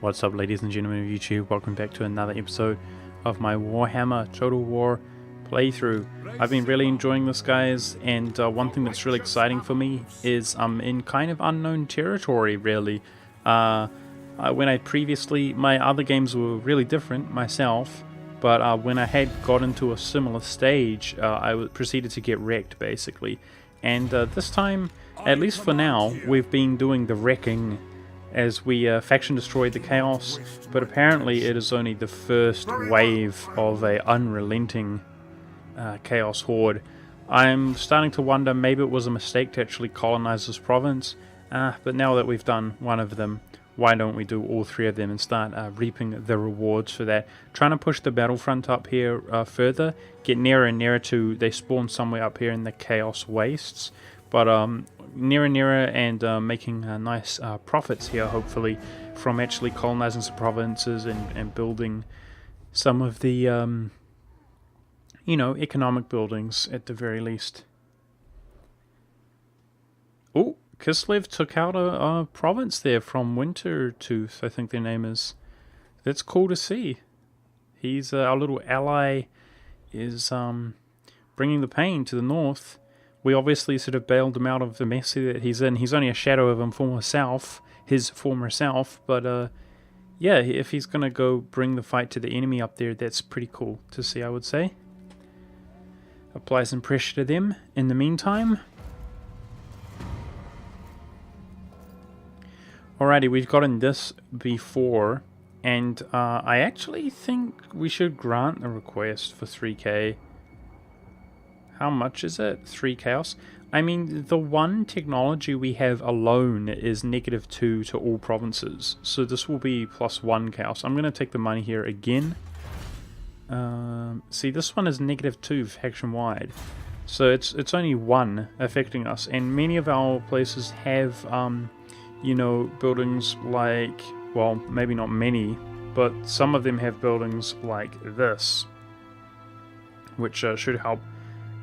What's up, ladies and gentlemen of YouTube? Welcome back to another episode of my Warhammer Total War playthrough. I've been really enjoying this, guys, and one thing that's really exciting for me is I'm in kind of unknown territory, really. When my other games were really different myself, but when I had got into a similar stage, I proceeded to get wrecked, basically. And this time, at least for now, we've been doing the wrecking as we faction destroy the chaos, but apparently it is only the first wave of a unrelenting chaos horde. I'm starting to wonder maybe it was a mistake to actually colonize this province, but now that we've done one of them, why don't we do all three of them and start reaping the rewards for that. Trying to push the battlefront up here further, get nearer and nearer to, they spawn somewhere up here in the chaos wastes, but nearer and making nice profits here, hopefully, from actually colonizing some provinces and building some of the economic buildings at the very least. Oh, Kislev took out a province there from Wintertooth, I think their name is. That's cool to see. He's our little ally is bringing the pain to the north. We obviously sort of bailed him out of the mess that he's in. He's only a shadow of his former self, but yeah, if he's gonna go bring the fight to the enemy up there, that's pretty cool to see, I would say. Apply some pressure to them in the meantime. Alrighty, we've gotten this before, and I actually think we should grant a request for 3k. How much is it? 3 chaos? I mean, the one technology we have alone is -2 to all provinces, so this will be +1 chaos. I'm going to take the money here again. See, this one is -2 faction-wide, so it's only one affecting us, and many of our places have buildings like, well, maybe not many, but some of them have buildings like this, which should help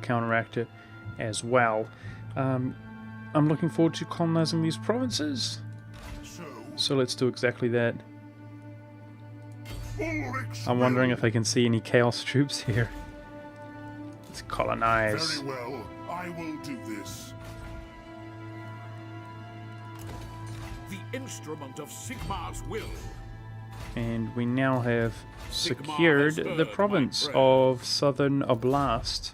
counteract it as well. I'm looking forward to colonizing these provinces, so let's do exactly that. I'm wondering if I can see any chaos troops here. Let's colonize. Very well, I will do this. The instrument of Sigmar's will. And we now have secured the province of Southern Oblast.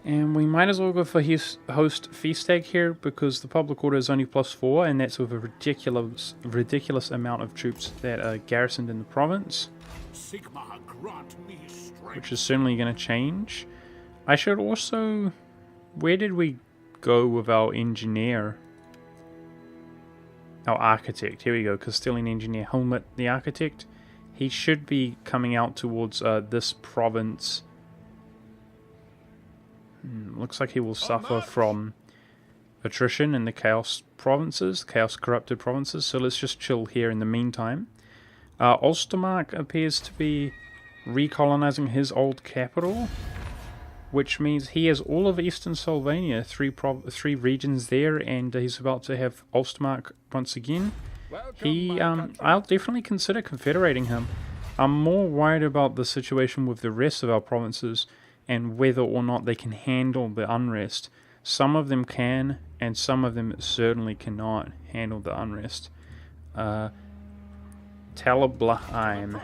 And we might as well go for his host feast tag here, because the public order is only +4, and that's with a ridiculous amount of troops that are garrisoned in the province, which is certainly going to change. I should also... Where did we go with our engineer? Our architect. Here we go. Castilian engineer Helmut, the architect. He should be coming out towards this province. Looks like he will suffer from attrition in the chaos provinces, chaos corrupted provinces, so let's just chill here in the meantime. Ulstermark appears to be recolonizing his old capital, which means he has all of Eastern Sylvania, three regions there, and he's about to have Ulstermark once again. I'll definitely consider confederating him. I'm more worried about the situation with the rest of our provinces and whether or not they can handle the unrest. Some of them can, and some of them certainly cannot handle the unrest. Talabheim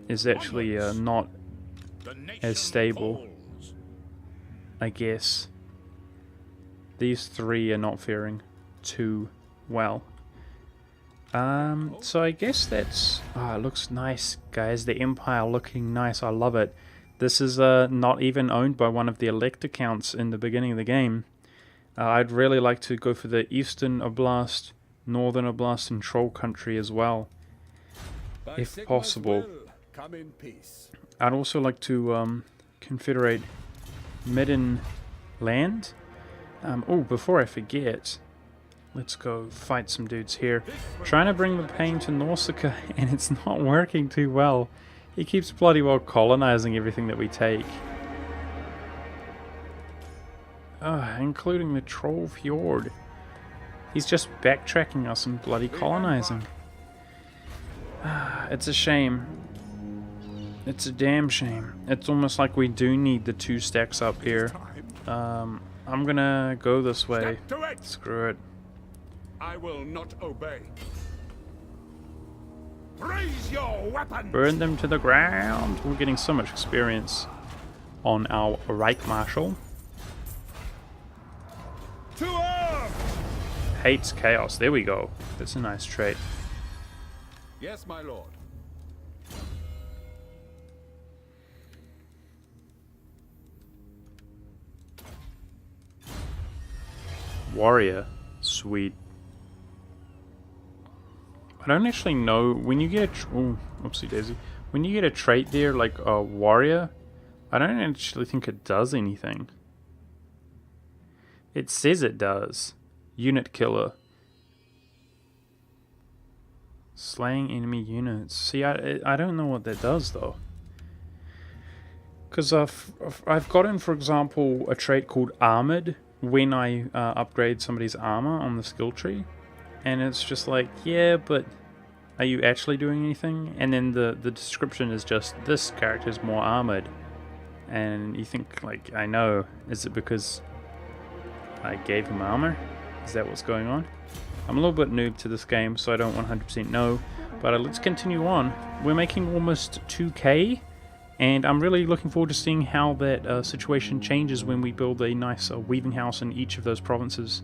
is actually not as stable, I guess. These three are not faring too well. So I guess that's... it looks nice, guys. The Empire looking nice. I love it. This is not even owned by one of the elect accounts in the beginning of the game. I'd really like to go for the Eastern Oblast, Northern Oblast, and Troll Country as well, if possible. I'd also like to confederate Midden Land. Before I forget, let's go fight some dudes here. Trying to bring the pain to Nausicaa, and it's not working too well. He keeps bloody well colonizing everything that we take. Including the Troll Fjord. He's just backtracking us and bloody colonizing. It's a shame. It's a damn shame. It's almost like we do need the 2 stacks up here. I'm gonna go this way. Step to it. Screw it. I will not obey. Raise your weapons. Burn them to the ground. We're getting so much experience on our Reich Marshal. To arms. Hates chaos. There we go. That's a nice trait. Yes, my lord. Warrior. Sweet. I don't actually know when you get a oopsie daisy. When you get a trait there like a warrior, I don't actually think it does anything. It says it does. Unit killer. Slaying enemy units. See, I don't know what that does though. Because I've gotten, for example, a trait called armored when I upgrade somebody's armor on the skill tree. And it's just like, yeah, but are you actually doing anything? And then the description is just, this character is more armored. And you think, like, I know. Is it because I gave him armor? Is that what's going on? I'm a little bit noob to this game, so I don't 100% know. But let's continue on. We're making almost 2k. And I'm really looking forward to seeing how that situation changes when we build a nice weaving house in each of those provinces.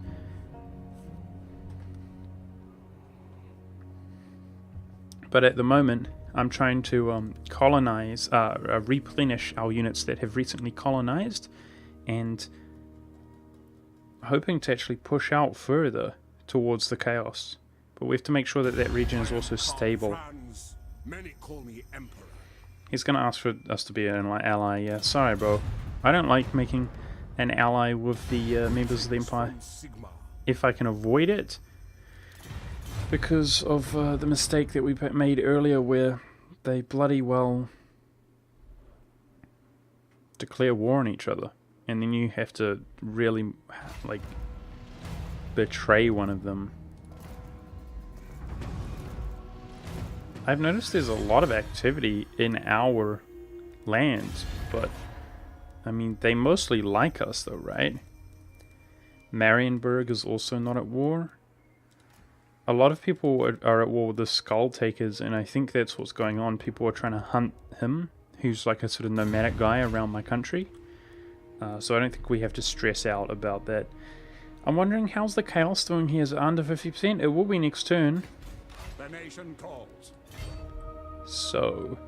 But at the moment, I'm trying to colonize, replenish our units that have recently colonized, and hoping to actually push out further towards the chaos. But we have to make sure that that region is also stable. Many call me emperor. He's going to ask for us to be an ally, yeah. Sorry, bro. I don't like making an ally with the members of the Empire if I can avoid it, because of the mistake that we made earlier where they bloody well declare war on each other, and then you have to really, like, betray one of them. I've noticed there's a lot of activity in our land, but I mean, they mostly like us though, right? Marienburg is also not at war. A lot of people are at war with the Skull Takers, and I think that's what's going on. People are trying to hunt him, who's like a sort of nomadic guy around my country. So I don't think we have to stress out about that. I'm wondering, how's the chaos doing here? Is it under 50%? It will be next turn. The nation calls. So,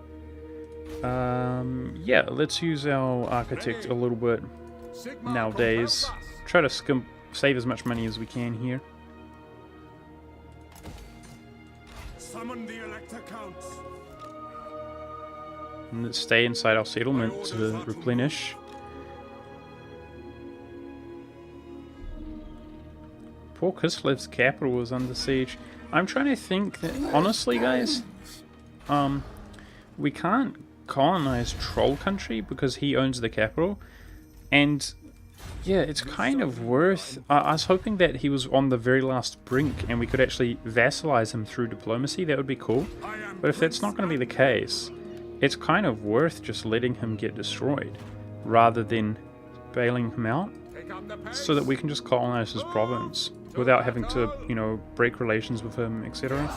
yeah, let's use our architect a little bit nowadays. Try to save as much money as we can here. Summon the Elector Counts. And let's stay inside our settlement to replenish. Poor Kislev's capital was under siege. I'm trying to think that, honestly, guys, we can't colonize Troll Country because he owns the capital, and yeah, it's kind of worth. I was hoping that he was on the very last brink and we could actually vassalize him through diplomacy. That would be cool. But if that's not going to be the case, it's kind of worth just letting him get destroyed rather than bailing him out, so that we can just colonize his province without having to, you know, break relations with him, etc.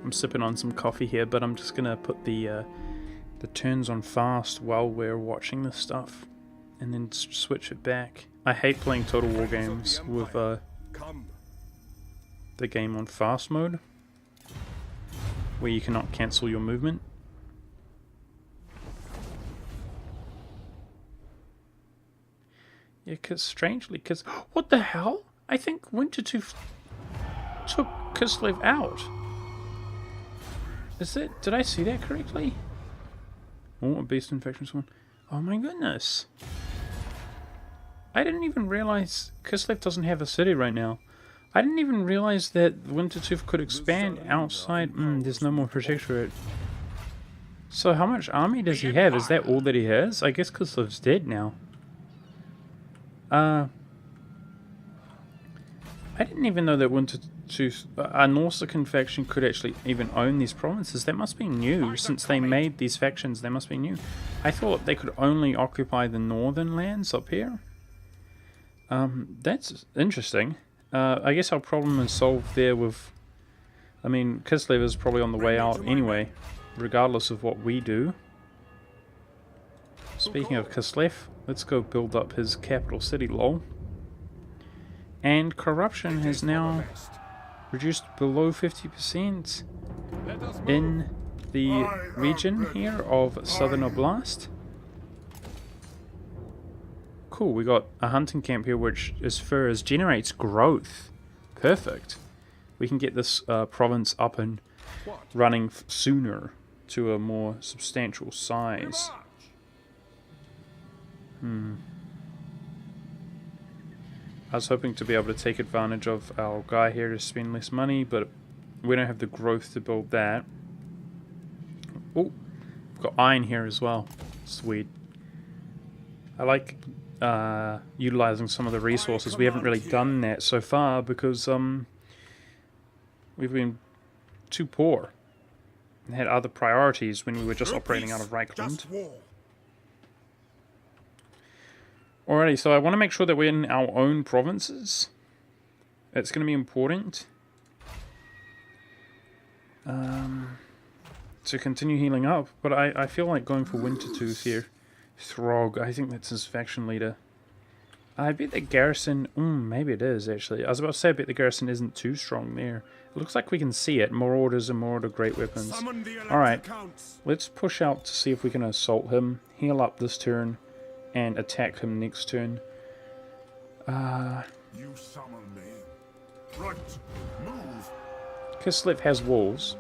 I'm sipping on some coffee here, but I'm just gonna put the turns on fast while we're watching this stuff, and then switch it back. I hate playing Total War games with the game on fast mode, where you cannot cancel your movement. Yeah, because strangely, because what the hell? I think Wintertooth took Kislev out. Is it? Did I see that correctly? Oh, a beast infection spawn. Oh my goodness. I didn't even realize Kislev doesn't have a city right now. I didn't even realize that Wintertooth could expand outside. There's no more protectorate. So how much army does he have? Is that all that he has? I guess Kislev's dead now. I didn't even know that a Norsican faction could actually even own these provinces. That must be new. Since they made these factions, they must be new. I thought they could only occupy the northern lands up here. That's interesting. I guess our problem is solved there with... I mean, Kislev is probably on the way out anyway, regardless of what we do. Speaking of Kislev, let's go build up his capital city, lol. And corruption has now reduced below 50% in the region here of Southern Oblast. Cool, we got a hunting camp here which, as far as generates growth. Perfect. We can get this province up and running sooner to a more substantial size. I was hoping to be able to take advantage of our guy here to spend less money, but we don't have the growth to build that. Oh, we've got iron here as well. Sweet. I like utilizing some of the resources. We haven't really done that so far because we've been too poor and had other priorities when we were just operating out of Reichland. Alrighty, so I want to make sure that we're in our own provinces. It's going to be important to continue healing up, but I feel like going for Wintertooth here. Throg, I think that's his faction leader. I bet the garrison... maybe it is, actually. I was about to say I bet the garrison isn't too strong there. It looks like we can see it. More orders and more order great weapons. Alright, let's push out to see if we can assault him. Heal up this turn. And attack him next turn. You summon me. Right. Move. Kislev has walls.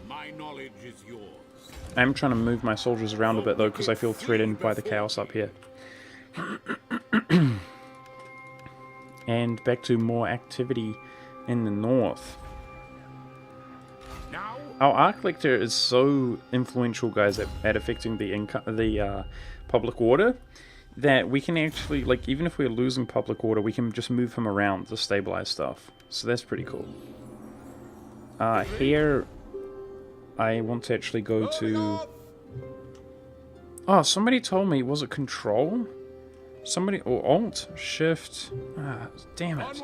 My knowledge is yours. I'm trying to move my soldiers around a bit though because I feel threatened by the chaos up here. And back to more activity in the north. Our Arc Lector is so influential, guys, at affecting the public order that we can actually, like, even if we're losing public order, we can just move him around to stabilize stuff. So that's pretty cool. Here, I want to actually go to... Oh, somebody told me, was it Control? Somebody, or Alt? Shift? Damn it.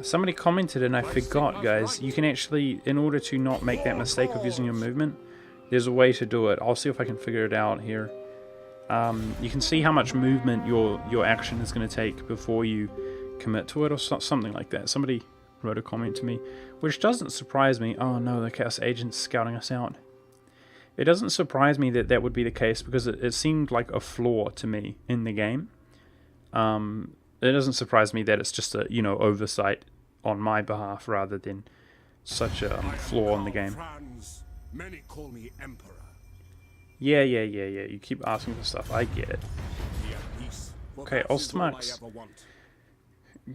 Somebody commented and I forgot, guys. You can actually, in order to not make that mistake of using your movement, there's a way to do it. I'll see if I can figure it out here. You can see how much movement your action is going to take before you commit to it, or something like that. Somebody wrote a comment to me, which doesn't surprise me. Oh no, the Chaos Agent's scouting us out. It doesn't surprise me that that would be the case, because it seemed like a flaw to me in the game. It doesn't surprise me that it's just a, oversight on my behalf rather than such a flaw in the game. Many call me Emperor. Yeah. You keep asking for stuff. I get it. Okay, Ostermark's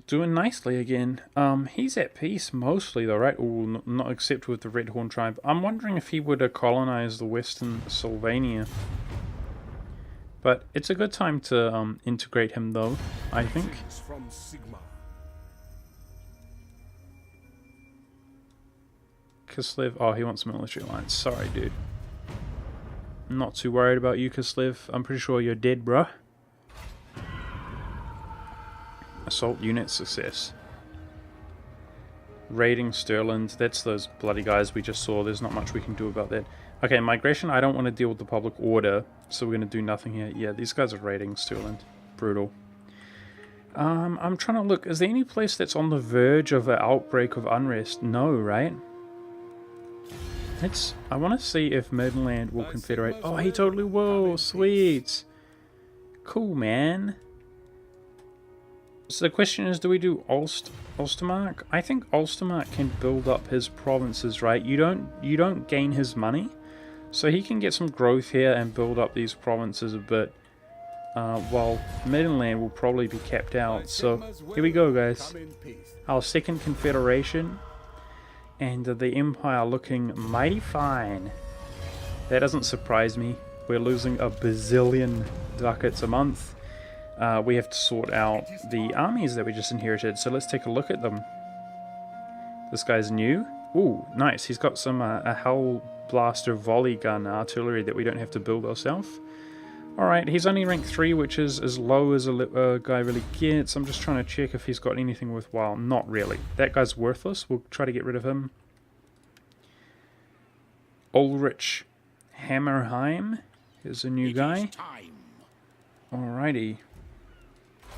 doing nicely again. He's at peace mostly though, right? Or not except with the Red Horn tribe. I'm wondering if he would colonize the Western Sylvania. But it's a good time to integrate him, though, I think. Kislev, oh, he wants military alliance. Sorry, dude. I'm not too worried about you, Kislev. I'm pretty sure you're dead, bruh. Assault unit success. Raiding Stirland. That's those bloody guys we just saw. There's not much we can do about that. Okay, migration, I don't want to deal with the public order, so we're going to do nothing here. Yeah, these guys are raiding Stirland. Brutal. I'm trying to look. Is there any place that's on the verge of an outbreak of unrest? No, right? I want to see if Maidenland will confederate. Oh, he totally will. Sweet. Cool, man. So the question is, do we do Ulstermark? I think Ulstermark can build up his provinces, right? You don't gain his money. So he can get some growth here and build up these provinces a bit, while Maidenland will probably be capped out. So here we go, guys. Our second confederation, and the Empire looking mighty fine. That doesn't surprise me. We're losing a bazillion ducats a month. We have to sort out the armies that we just inherited, so let's take a look at them. This guy's new. Ooh, nice. He's got some a Hell Blaster volley gun artillery that we don't have to build ourselves. Alright, he's only rank 3, which is as low as a guy really gets. I'm just trying to check if he's got anything worthwhile. Not really. That guy's worthless. We'll try to get rid of him. Ulrich Hammerheim is a new guy. Alrighty.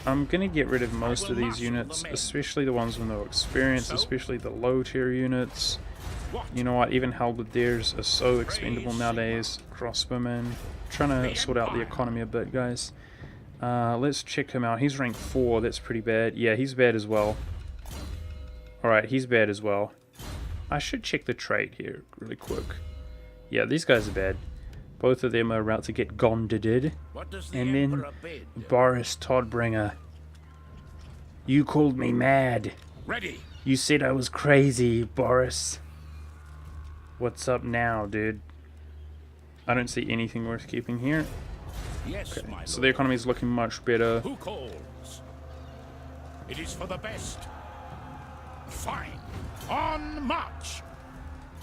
I'm going to get rid of most of these units, especially the ones with no experience, especially the low tier units. You know what, even halberdiers are so expendable nowadays. Crossbowmen. Trying to sort out the economy a bit, guys. Let's check him out. He's rank 4, that's pretty bad. Yeah, he's bad as well. Alright, he's bad as well. I should check the trait here really quick. Yeah, these guys are bad. Both of them are about to get gonded. And then Boris Todbringer. You called me mad. Ready. You said I was crazy, Boris. What's up now, dude? I don't see anything worth keeping here. Yes, okay, my so lord. the economy is looking much better. Who calls? It is for the best. Fine. On march.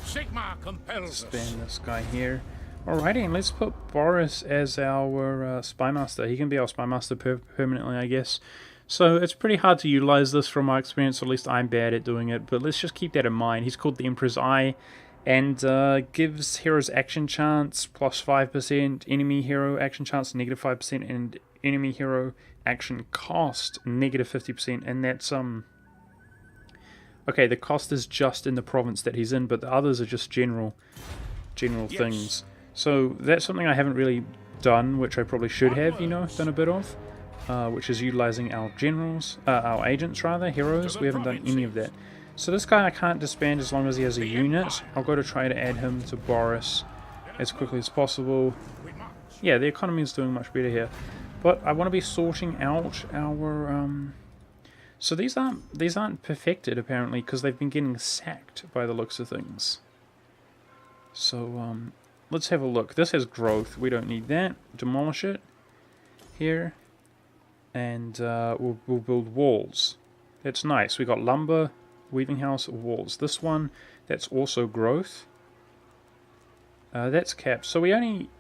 Sigma compels us. Expand this guy here. Alrighty, and let's put Boris as our spy master. He can be our spy master permanently, I guess. So it's pretty hard to utilize this from my experience, or at least I'm bad at doing it, but let's just keep that in mind. He's called the Emperor's Eye, and gives heroes action chance plus 5%, enemy hero action chance negative 5%, and enemy hero action cost negative 50%, and that's okay, the cost is just in the province that he's in, but the others are just general things. So that's something I haven't really done, which I probably should have, you know, done a bit of, which is utilizing our generals, our agents rather, heroes. We haven't done any of that. So this guy I can't disband as long as he has a unit. I'll go to try to add him to Boris as quickly as possible. Yeah, the economy is doing much better here. But I want to be sorting out our... So these aren't perfected apparently, because they've been getting sacked by the looks of things. So let's have a look. This has growth. We don't need that. Demolish it here. And we'll build walls. That's nice. We got lumber, weaving house, walls. This one, that's also growth. That's capped. So we only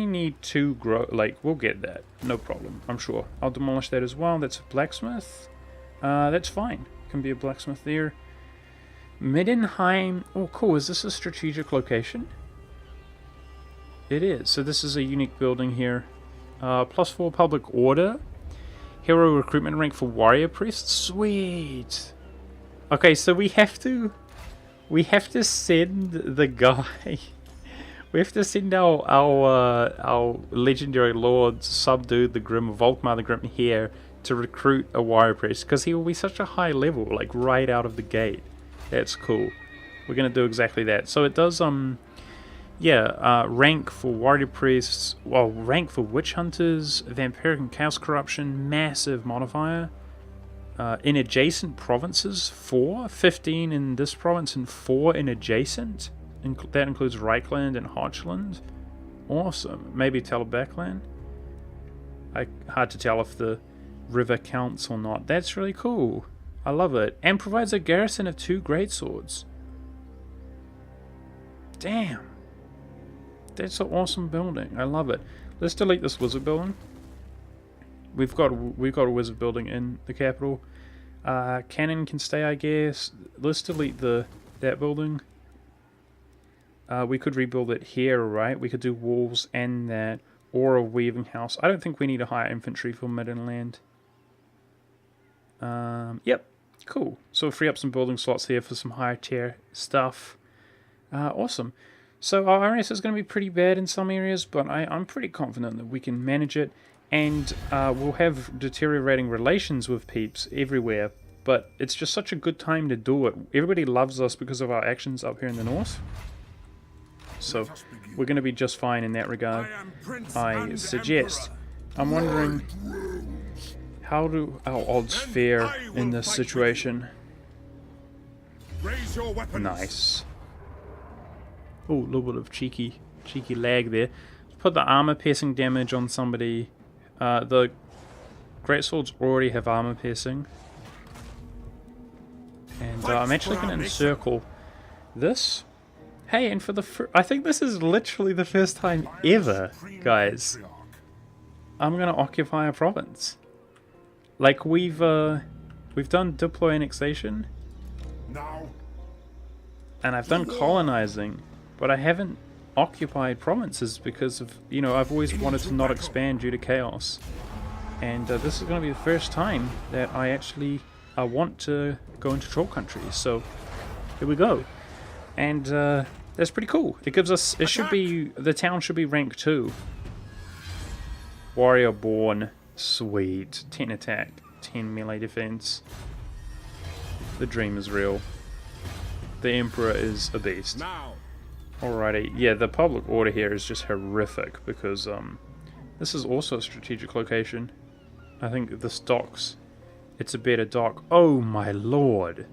need 2 grow. Like, we'll get that. No problem, I'm sure. I'll demolish that as well. That's a blacksmith. That's fine. Can be a blacksmith there. Middenheim. Oh, cool. Is this a strategic location? It is. So this is a unique building here. +4 public order. Hero recruitment rank for warrior priests. Sweet. Okay, so we have to send the guy. We have to send our legendary lord, subdued the Grim, Volkmar the Grim here to recruit a warrior priest, because he will be such a high level, like right out of the gate. That's cool. We're gonna do exactly that. So it does rank for warrior priests, well, rank for witch hunters, vampiric and chaos corruption, massive modifier. In adjacent provinces, 4, 15 in this province and 4 in adjacent. That includes Reichland and Hochland. Awesome. Maybe Telebachland. Hard to tell if the river counts or not. That's really cool. I love it. And provides a garrison of 2 greatswords. Damn. That's an awesome building. I love it. Let's delete this wizard building. We've got a wizard building in the capital. Cannon can stay, I guess. Let's delete that building. We could rebuild it here, right? We could do walls and that, or a weaving house. I don't think we need a higher infantry for Middenland. Yep, cool. So we'll free up some building slots here for some higher tier stuff. Awesome. So our RS is going to be pretty bad in some areas, but I'm pretty confident that we can manage it. And we'll have deteriorating relations with peeps everywhere. But it's just such a good time to do it. Everybody loves us because of our actions up here in the north. So we're going to be just fine in that regard, I suggest. I'm wondering, how do our odds fare in this situation? Raise your weapons. Nice. Oh, a little bit of cheeky lag there. Put the armor piercing damage on somebody. The greatswords already have armor piercing. And I'm actually going to encircle this. Hey, and for the I think this is literally the first time ever, guys, I'm going to occupy a province. Like, we've done diplo annexation, Now, and I've done colonizing, but I haven't occupied provinces because of, you know, I've always wanted to not expand due to chaos. And this is going to be the first time that I actually want to go into troll countries, so here we go. And that's pretty cool. It gives us, it should be, the town should be rank 2. Warrior born, sweet. 10 attack, 10 melee defense. The dream is real. The Emperor is a beast. Alrighty, yeah, the public order here is just horrific because this is also a strategic location. I think this docks, it's a better dock. Oh my lord!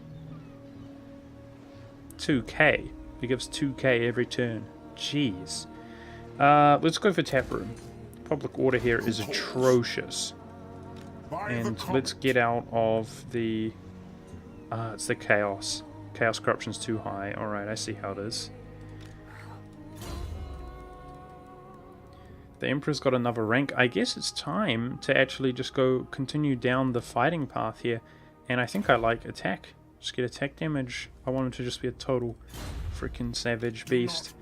2k. It gives 2k every turn. Jeez. Let's go for tap room. Public order here is atrocious. And let's get out of the... it's the chaos. Chaos corruption's too high. Alright, I see how it is. The Emperor's got another rank. I guess it's time to actually just go continue down the fighting path here. And I think I like attack. Just get attack damage. I want him to just be a total freaking savage beast.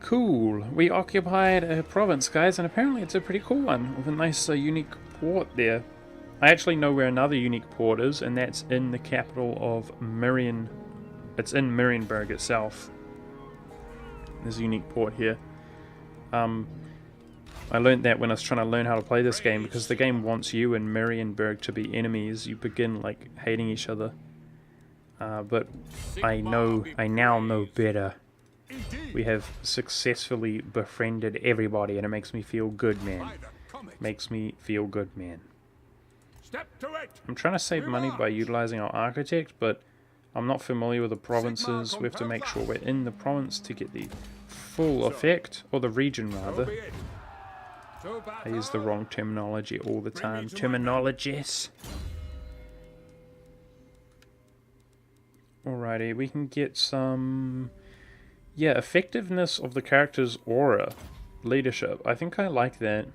Cool. We occupied a province, guys, and apparently it's a pretty cool one with a nice unique port there. I actually know where another unique port is, and that's in the capital of Mirian. It's in Marienburg itself. There's a unique port here. I learned that when I was trying to learn how to play this game, because the game wants you and Marienburg to be enemies. You begin like hating each other. But I now know better. We have successfully befriended everybody, and it makes me feel good, man. Makes me feel good, man. I'm trying to save money by utilizing our architect, but I'm not familiar with the provinces. We have to make sure we're in the province to get the full effect, or the region rather. I use the wrong terminology all the time. Terminologies. Alrighty, we can get some... Yeah, effectiveness of the character's aura. Leadership. I think I like that.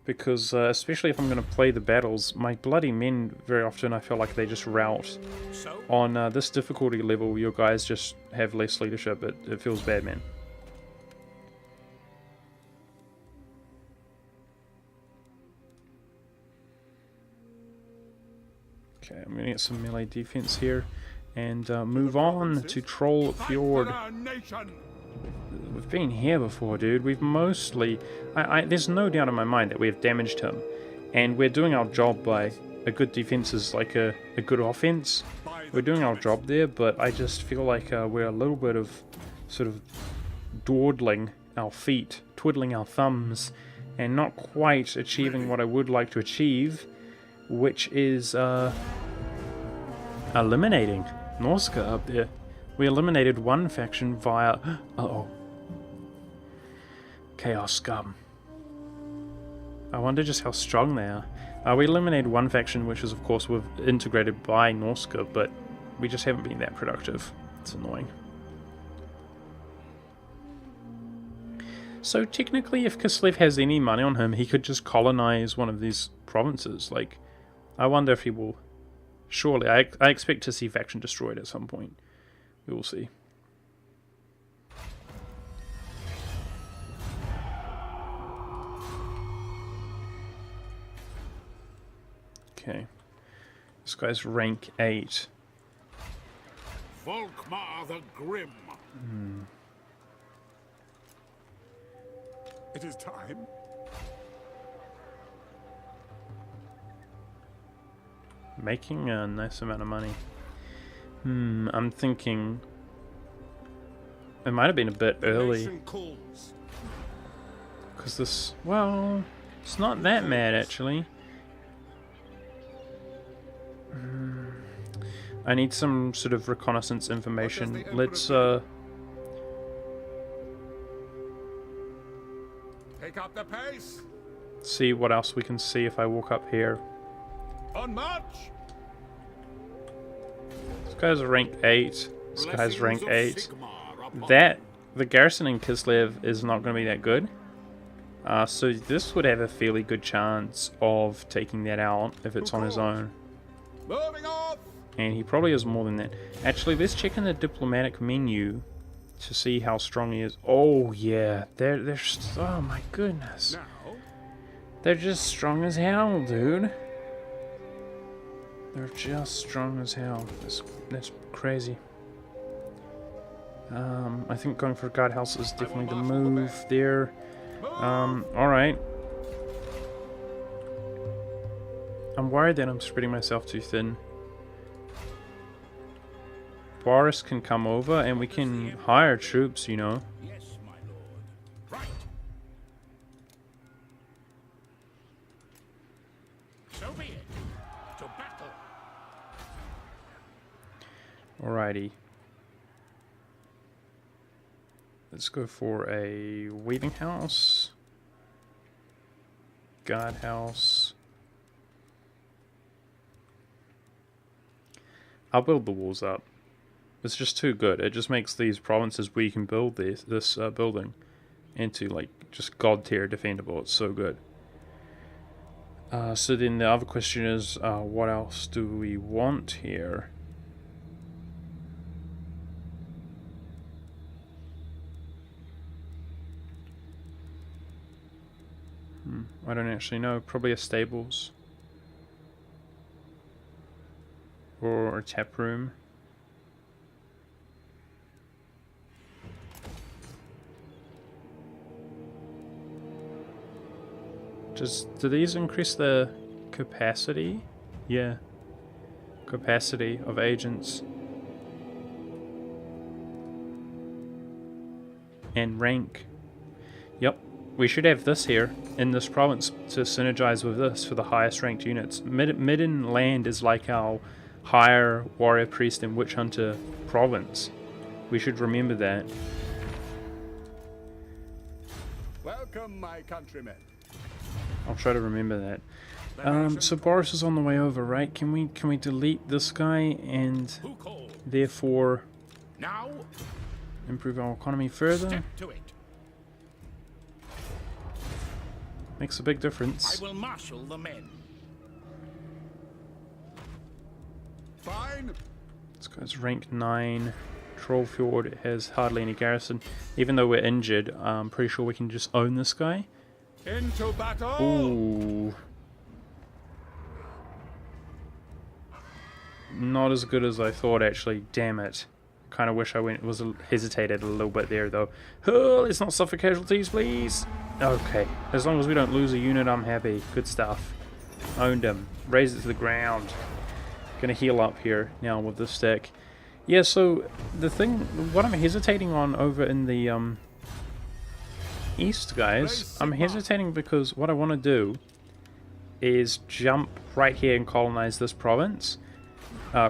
Because, especially if I'm going to play the battles, my bloody men, very often I feel like they just rout. On this difficulty level, your guys just have less leadership. It feels bad, man. Okay, I'm going to get some melee defense here. And move on to Troll Fjord. We've been here before, dude. We've mostly... there's no doubt in my mind that we've damaged him. And we're doing our job by... A good defense is like a good offense. We're doing our job there, but I just feel like we're a little bit of... sort of... dawdling our feet, twiddling our thumbs, and not quite achieving what I would like to achieve, which is eliminating Norska up there. We eliminated one faction via... Uh-oh. Chaos Scum. I wonder just how strong they are. We eliminated one faction, which is of course we've integrated by Norska, but we just haven't been that productive. It's annoying. So technically, if Kislev has any money on him, he could just colonize one of these provinces. Like, I wonder if he will... Surely, I expect to see faction destroyed at some point. We will see. Okay. This guy's rank 8. Volkmar the Grim. It is time. Making a nice amount of money. I'm thinking... It might have been a bit early. Because this... Well... It's not that mad, actually. I need some sort of reconnaissance information. Let's Take up the pace. see what else we can see if I walk up here. On march. This guy's rank 8. This guy's rank Blessings 8. of Sigmar upon That, the garrison in Kislev is not going to be that good. So this would have a fairly good chance of taking that out if it's on his own. you. Moving off. And he probably has more than that. Actually, let's check in the diplomatic menu to see how strong he is. Oh yeah, they're oh my goodness. Now. They're just strong as hell, dude. They're just strong as hell. That's crazy. I think going for a guardhouse is definitely the move there. Alright. I'm worried that I'm spreading myself too thin. Boris can come over and we can hire troops, you know. Yes, my lord. Right. So be it. To battle. Alrighty. Let's go for a weaving house. Guard house. I'll build the walls up. It's just too good. It just makes these provinces where you can build this building into like just god tier defendable. It's so good. So then the other question is, what else do we want here? I don't actually know. Probably a stables. Or a tap room. Do these increase the capacity? Yeah. Capacity of agents. And rank. Yep. We should have this here in this province to synergize with this for the highest ranked units. Midden Land is like our higher warrior priest and witch hunter province. We should remember that. Welcome, my countrymen. I'll try to remember that. So Boris is on the way over, right? Can we delete this guy and Who called? therefore Now. improve our economy further? Step to it. Makes a big difference. I will marshal the men. Fine. This guy's rank 9. Trollfjord has hardly any garrison. Even though we're injured, I'm pretty sure we can just own this guy. Into battle. Ooh. Not as good as I thought, actually. Damn it. Kind of wish I hesitated a little bit there, though. Oh, let's not suffer casualties, please. Okay. As long as we don't lose a unit, I'm happy. Good stuff. Owned him. Raise it to the ground. Gonna heal up here now with this stack. Yeah, so the thing, what I'm hesitating on over in the east, guys, I'm hesitating because what I want to do is jump right here and colonize this province,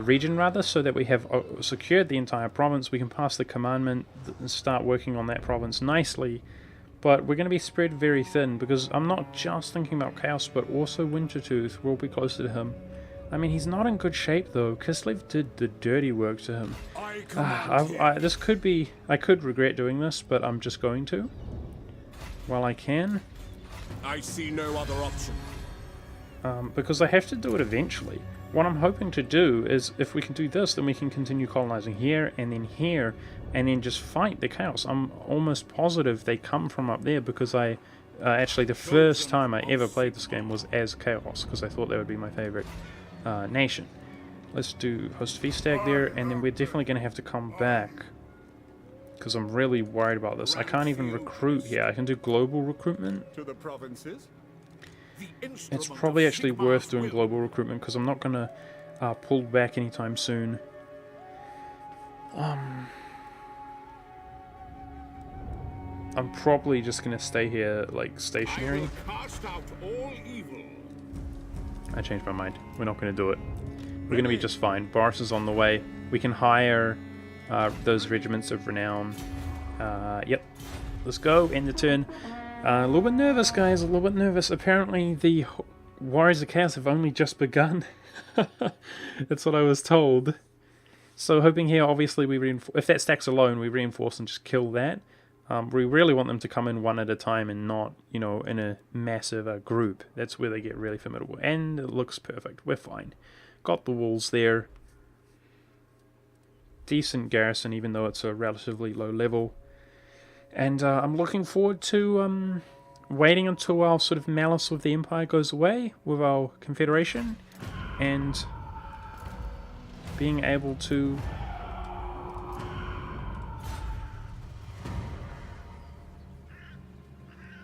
region rather, so that we have secured the entire province. We can pass the commandment and start working on that province nicely, but we're going to be spread very thin because I'm not just thinking about Chaos, but also Wintertooth will be closer to him. I mean, he's not in good shape though. Kislev did the dirty work to him. This could be, I could regret doing this, but I'm just going to. While I can. I see no other option. Because I have to do it eventually. What I'm hoping to do is, if we can do this, then we can continue colonizing here, and then just fight the Chaos. I'm almost positive they come from up there, because I, actually the first time I ever played this game was as Chaos, because I thought that would be my favorite nation. Let's do host feast stag there, and then we're definitely going to have to come back. Because I'm really worried about this. I can't even recruit here. I can do global recruitment. To the provinces. It's probably actually worth doing global recruitment because I'm not going to pull back anytime soon. I'm probably just going to stay here, like, stationary. Cast out all evil. I changed my mind. We're not going to do it. We're going to be just fine. Boris is on the way. We can hire those regiments of renown. Yep. Let's go. End the turn. A little bit nervous, guys. A little bit nervous. Apparently, the Warriors of Chaos have only just begun. That's what I was told. So hoping here, obviously, we reinforce. If that stack's alone, we reinforce and just kill that. We really want them to come in one at a time and not, you know, in a massive group. That's where they get really formidable. And it looks perfect. We're fine. Got the walls there. Decent garrison, even though it's a relatively low level. And I'm looking forward to waiting until our sort of malice with the Empire goes away with our Confederation. And being able to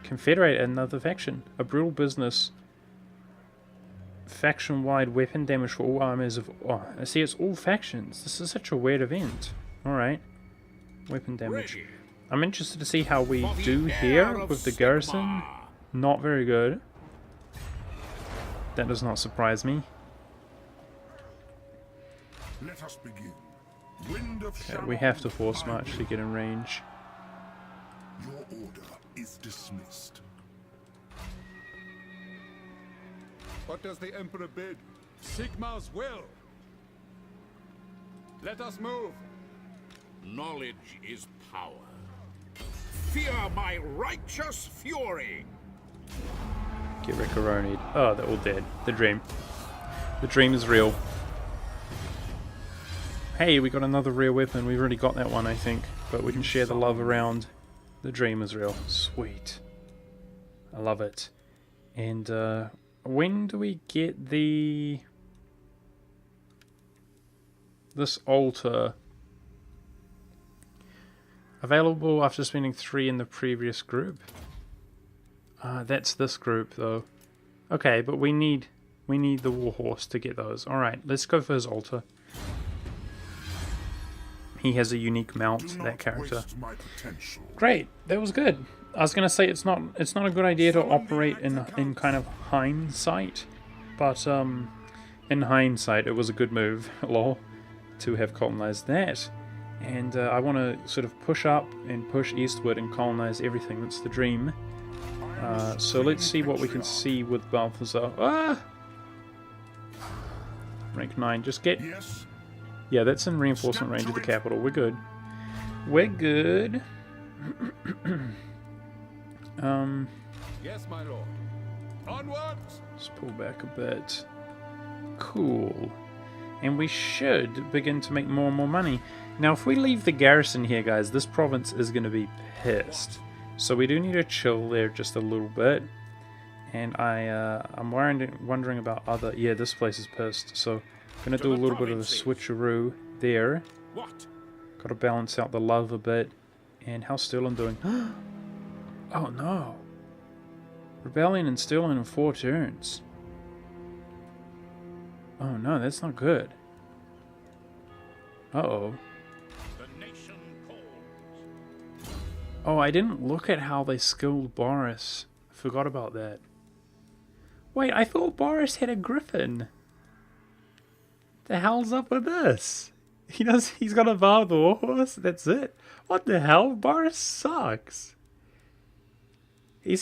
confederate another faction. A brutal business. Faction-wide weapon damage for all armies of... Oh, I see, it's all factions. This is such a weird event. Alright. Weapon damage. I'm interested to see how we do here with the garrison. Not very good. That does not surprise me. Let us begin. Wind of Okay, we have to force march to get in range. Your order is dismissed. What does the Emperor bid? Sigmar's will. Let us move. Knowledge is power. Fear my righteous fury. Get Ricaronied. Oh, they're all dead. The dream. The dream is real. Hey, we got another rare weapon. We've already got that one, I think. But we can share the love around. The dream is real. Sweet. I love it. And, when do we get this altar? Available after spending 3 in the previous group. That's this group though. Okay, but we need the warhorse to get those. Alright, let's go for his altar. He has a unique mount, that character. Great, that was good. I was gonna say it's not a good idea to operate in kind of hindsight, but in hindsight it was a good move, lol, to have colonized that. And I want to sort of push up and push eastward and colonize everything. That's the dream. So let's see what we can see with Balthazar. Ah! Rank 9. Just get... Yes. Yeah, that's in reinforcement range of the capital. We're good. We're good. Yes, my lord. Onwards! Let's pull back a bit. Cool. And we should begin to make more and more money. Now, if we leave the garrison here, guys, this province is going to be pissed. So we do need to chill there just a little bit. And I'm wondering about other... Yeah, this place is pissed. So I'm going to do a little bit of a switcheroo there. What? Got to balance out the love a bit. And how's Stirling doing? Oh, no. Rebellion and Stirling in 4 turns. Oh, no, that's not good. Uh-oh. The nation calls. Oh, I didn't look at how they skilled Boris. I forgot about that. Wait, I thought Boris had a griffin. The hell's up with this? He's got a Valor horse, that's it. What the hell? Boris sucks. He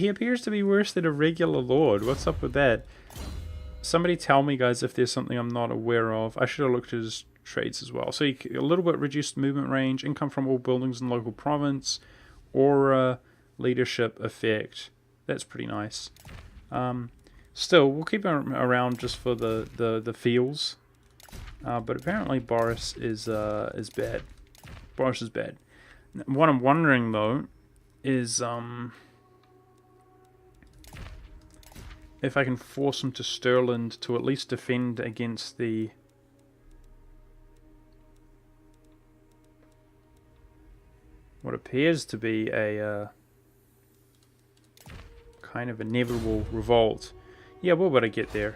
appears to be worse than a regular lord. What's up with that? Somebody tell me, guys, if there's something I'm not aware of. I should have looked at his traits as well. So a little bit reduced movement range, income from all buildings in local province, aura, leadership effect. That's pretty nice. Still, we'll keep him around just for the feels. But apparently Boris is bad. Boris is bad. What I'm wondering though is if I can force him to Stirland to at least defend against the what appears to be a kind of inevitable revolt. Yeah, we'll better get there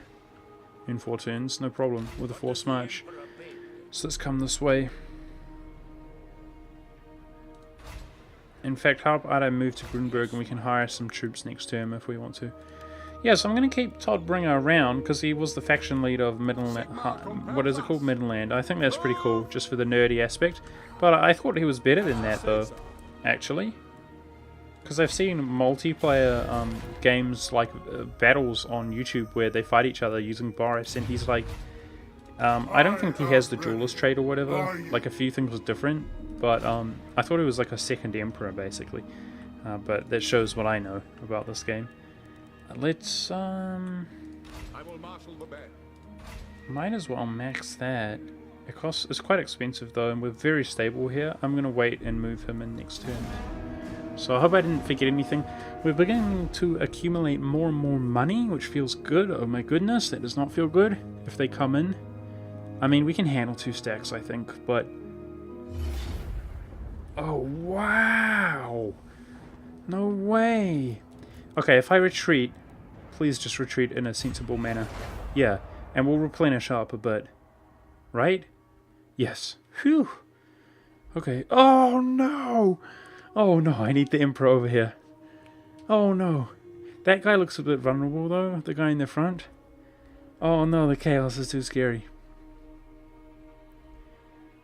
in 4 turns, no problem, with a force march. So let's come this way. In fact, how about I move to Brunberg and we can hire some troops next term if we want to. Yeah, so I'm going to keep Todd Bringer around because he was the faction leader of Midland. What is it called? Midland. I think that's pretty cool, just for the nerdy aspect. But I thought he was better than that, though, actually. Because I've seen multiplayer games like battles on YouTube where they fight each other using Boris, and he's like, I don't think he has the duelist trait or whatever. Like, a few things was different, but I thought he was like a second emperor, basically. But that shows what I know about this game. Let's, I will marshal the band. might as well max that. It's quite expensive though, and we're very stable here. I'm gonna wait and move him in next turn. So I hope I didn't forget anything. We're beginning to accumulate more and more money, which feels good. Oh my goodness, that does not feel good if they come in. I mean, we can handle 2 stacks, I think, but... Oh, wow! No way! Okay, if I retreat, please just retreat in a sensible manner. Yeah, and we'll replenish up a bit. Right? Yes. Phew! Okay. Oh, no! Oh, no, I need the Emperor over here. Oh, no. That guy looks a bit vulnerable, though, the guy in the front. Oh, no, the chaos is too scary.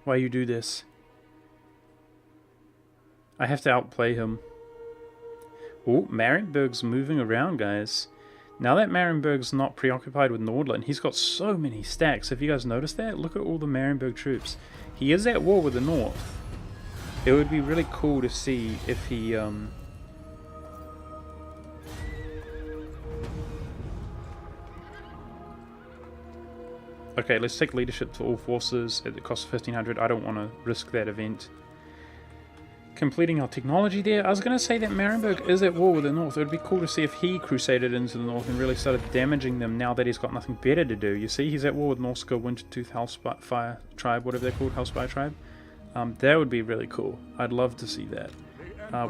Why you do this? I have to outplay him. Oh, Marienburg's moving around, guys. Now that Marienburg's not preoccupied with Nordland, he's got so many stacks. Have you guys noticed that? Look at all the Marienburg troops. He is at war with the North. It would be really cool to see if he, Okay, let's take leadership to all forces at the cost of 1500. I don't want to risk that event. Completing our technology there. I was going to say that Marienburg is at war with the North. It would be cool to see if he crusaded into the North and really started damaging them now that he's got nothing better to do. You see, he's at war with Norska, Wintertooth, Hellspire Tribe, whatever they're called, Hellspire Tribe. That would be really cool. I'd love to see that.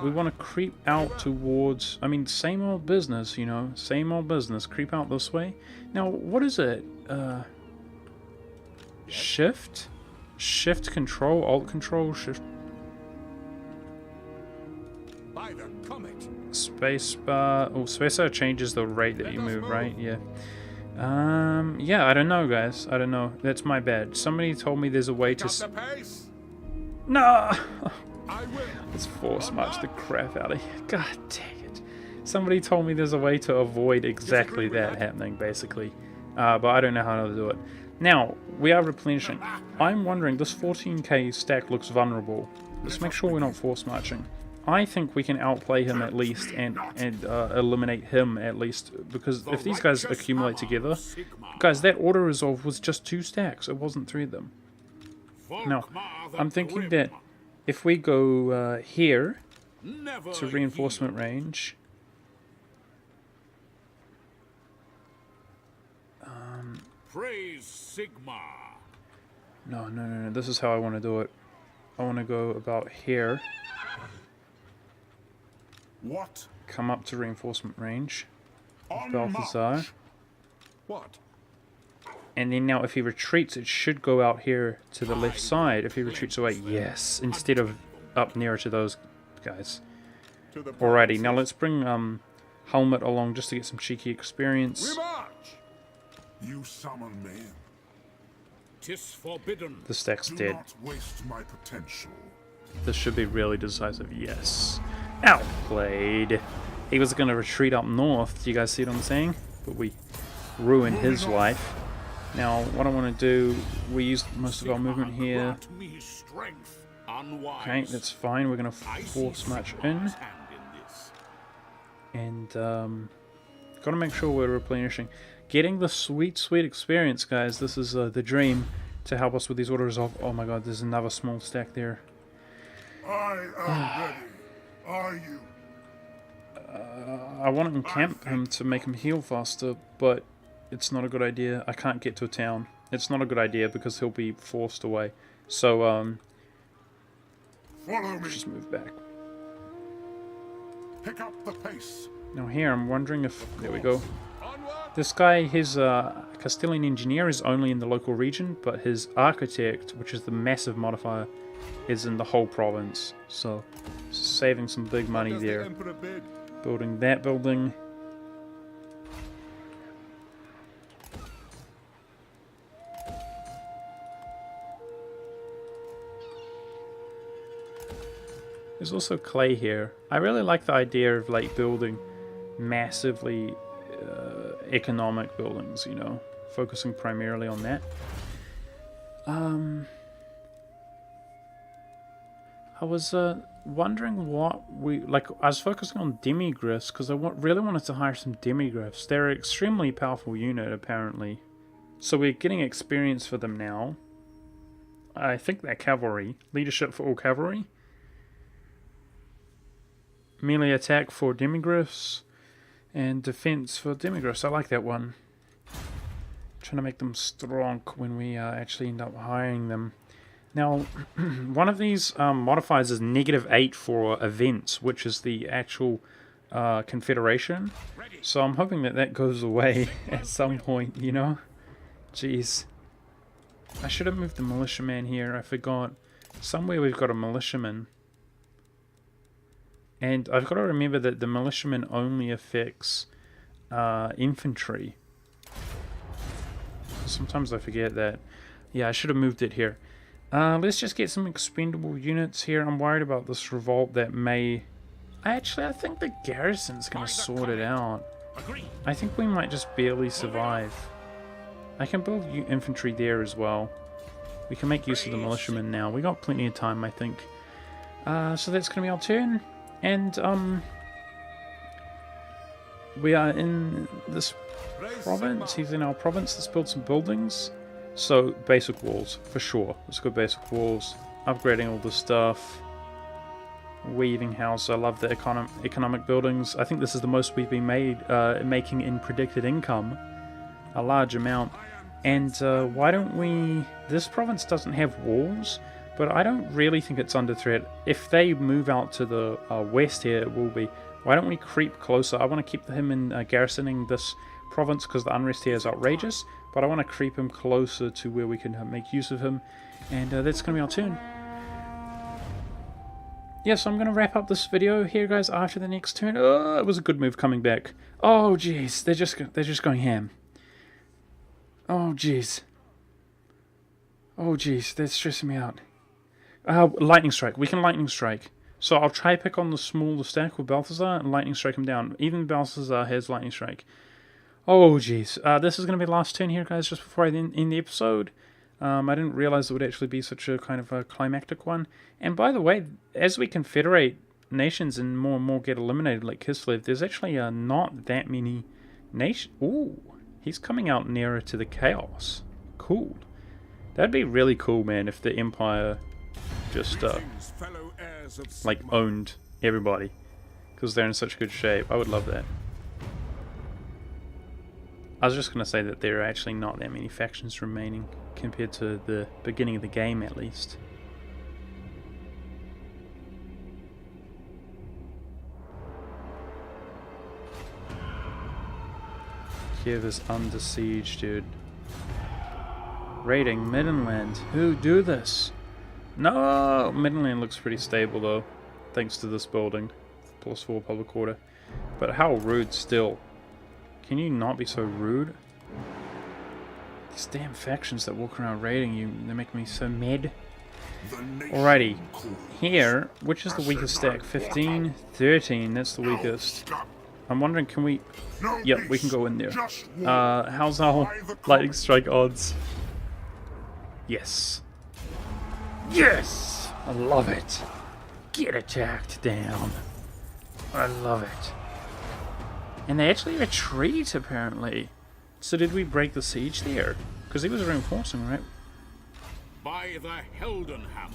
We want to creep out towards... I mean, same old business, you know. Same old business. Creep out this way. Now, what is it? Shift? Shift control? Alt control? Shift... By the comet. Spacebar. Oh, spacebar changes the rate that you move, right? Yeah. Yeah, I don't know, guys. I don't know. That's my bad. Somebody told me there's a way to... No! I will. Let's force march the crap out of here. God dang it. Somebody told me there's a way to avoid exactly that happening, basically. But I don't know how to do it. Now, we are replenishing. I'm wondering, this 14k stack looks vulnerable. Let's make sure we're not force marching. I think we can outplay him at least and eliminate him at least, because if these guys accumulate together, guys, that auto resolve was just 2 stacks. It wasn't 3 of them. Now, I'm thinking that if we go here to reinforcement range, Praise Sigma. no, this is how I want to do it. I want to go about here. What? Come up to reinforcement range. On Balthazar. march. What? And then now if he retreats, it should go out here to the left side. If he retreats away, yes. Instead of up nearer to those guys. To the Alrighty, now let's bring Helmet along just to get some cheeky experience. We march. You summon me. 'Tis forbidden. The stack's Do dead. not waste my potential. This should be really decisive. Yes. Outplayed. He was going to retreat up north. Do you guys see what I'm saying? But we ruined his life. Now, what I want to do, we used most of our movement here. Grant me strength. Unwise. Okay, that's fine. We're going to I see force march Sigma's in. hand in this. And, got to make sure we're replenishing. Getting the sweet, sweet experience, guys. This is the dream to help us with these auto resolve. Oh my god, there's another small stack there. I am ready. Are you? I want to encamp him to make him heal faster, but it's not a good idea. I can't get to a town. It's not a good idea because he'll be forced away. So, Follow me. just move back. Pick up the pace. Now here, I'm wondering if... There we go. Onward. This guy, his Castilian engineer is only in the local region, but his architect, which is the massive modifier, is in the whole province. So, saving some big money Does the there. Emperor bid? Building that building. There's also clay here. I really like the idea of like building massively economic buildings, you know, focusing primarily on that. I was wondering what we like. I was focusing on demigriffs because I really wanted to hire some demigriffs. They're an extremely powerful unit, apparently. So we're getting experience for them now. I think they're cavalry. Leadership for all cavalry. Melee attack for demigriffs. And defense for demigriffs. I like that one. Trying to make them strong when we actually end up hiring them. Now, one of these modifiers is -8 for events, which is the actual confederation. So I'm hoping that that goes away at some point, you know? Jeez. I should have moved the militiaman here. I forgot. Somewhere we've got a militiaman. And I've got to remember that the militiaman only affects infantry. Sometimes I forget that. Yeah, I should have moved it here. Let's just get some expendable units here. I'm worried about this revolt that may... I think the garrison's going to sort it out. I think we might just barely survive. I can build infantry there as well. We can make use of the militiamen now. We got plenty of time, I think. So that's going to be our turn. And, we are in this province. He's in our province. Let's build some buildings. So, basic walls, for sure. Let's go basic walls. Upgrading all the stuff. Weaving house. I love the economic buildings. I think this is the most we've been making in predicted income. A large amount. And why don't we... This province doesn't have walls, but I don't really think it's under threat. If they move out to the west here, it will be. Why don't we creep closer? I want to keep him in garrisoning this province because the unrest here is outrageous. But I want to creep him closer to where we can make use of him. And that's going to be our turn. Yeah, so I'm going to wrap up this video here, guys, after the next turn. Oh, it was a good move coming back. Oh, jeez. They're just going ham. Oh, jeez. Oh, jeez. That's stressing me out. Lightning strike. We can lightning strike. So I'll try pick on the smaller stack with Balthazar and lightning strike him down. Even Balthazar has lightning strike. Oh, jeez. This is going to be the last turn here, guys, just before I end the episode. I didn't realize it would actually be such a kind of a climactic one. And by the way, as we confederate nations and more get eliminated like Kislev, there's actually not that many nations. Ooh, he's coming out nearer to the chaos. Cool. That'd be really cool, man, if the Empire just, like, owned everybody. Because they're in such good shape. I would love that. I was just going to say that there are actually not that many factions remaining compared to the beginning of the game, at least. Kiev is under siege, dude. Raiding Middenland. Who do this? No! Middenland looks pretty stable, though, thanks to this building. +4 public order. But how rude still. Can you not be so rude? These damn factions that walk around raiding you, they make me so mad. Alrighty. Here, which is the weakest stack? 15, 13, that's the weakest. I'm wondering, can we... Yep, we can go in there. How's our lightning strike odds? Yes. Yes! I love it. Get attacked down. I love it. And they actually retreat, apparently. So did we break the siege there? Because he was reinforcing, right? By the Heldenhammer.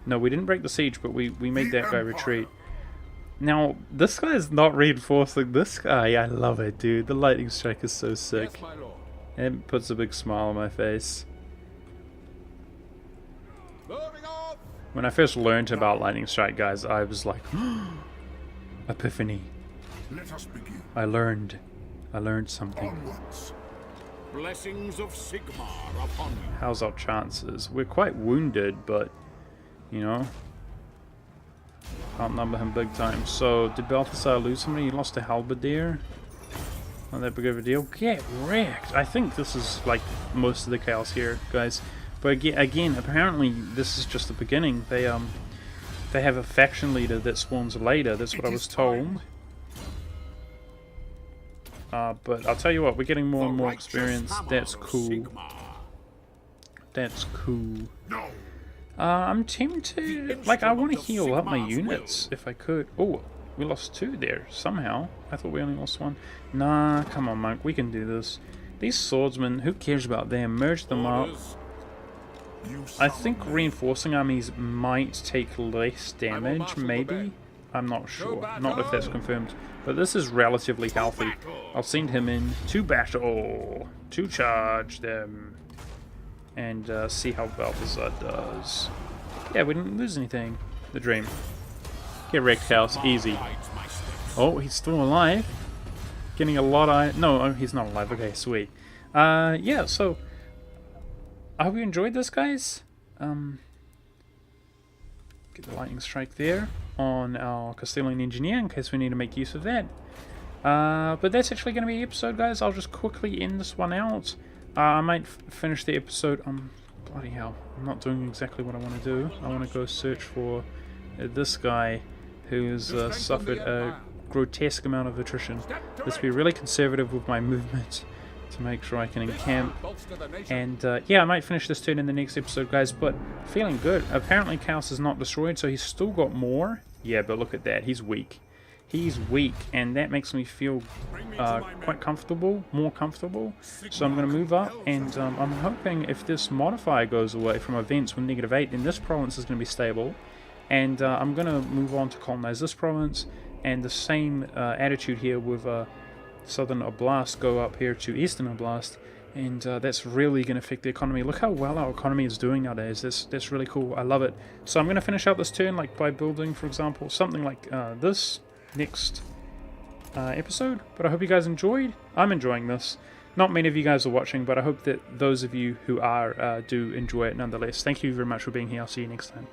No, we didn't break the siege, but we made that guy retreat. Now, this guy is not reinforcing this guy. I love it, dude. The lightning strike is so sick. Yes, my lord. It puts a big smile on my face. Moving on. When I first learned about lightning strike, guys, I was like, epiphany. Let us begin. I learned something. Onwards. Blessings of Sigmar upon you. How's our chances? We're quite wounded, but, you know, outnumber him big time. So, did Balthazar lose somebody? He lost a halberdier. Not that big of a deal. Get wrecked! I think this is, like, most of the chaos here, guys. But again, apparently, this is just the beginning. They they have a faction leader that spawns later. That's what I was told. But I'll tell you what, we're getting more and more experience. That's cool. That's cool. No. I'm tempted. Like, I want to heal up my units if I could. Oh, we lost 2 there somehow. I thought we only lost 1. Nah, come on, Monk. We can do this. These swordsmen, who cares about them? Merge them up. I think reinforcing armies might take less damage, maybe? I'm not sure. Not if that's confirmed. But this is relatively healthy. I'll send him in to battle. To charge them. And see how Balthazar does. Yeah, we didn't lose anything. The dream. Get wrecked, House. Easy. Oh, he's still alive. Getting a lot of... No, he's not alive. Okay, sweet. Yeah, so... I hope you enjoyed this, guys. Get the lightning strike there on our Castilian engineer in case we need to make use of that. But that's actually going to be the episode, guys. I'll just quickly end this one out. I might finish the episode. Bloody hell. I'm not doing exactly what I want to do. I want to go search for this guy who's suffered a grotesque amount of attrition. Let's be really conservative with my movement to make sure I can encamp. And yeah, I might finish this turn in the next episode, guys, but feeling good. Apparently Chaos is not destroyed, so he's still got more. Yeah, but look at that. He's weak. He's weak, and that makes me feel quite comfortable, more comfortable. So I'm going to move up, and I'm hoping if this modifier goes away from events with -8, then this province is going to be stable. And I'm going to move on to colonize this province, and the same attitude here with Southern Oblast go up here to Eastern Oblast, and that's really going to affect the economy. Look how well our economy is doing nowadays. That's really cool. I love it. So I'm going to finish out this turn like by building, for example, something like this next episode. But I hope you guys enjoyed. I'm enjoying this. Not many of you guys are watching, but I hope that those of you who are do enjoy it nonetheless. Thank you very much for being here. I'll see you next time.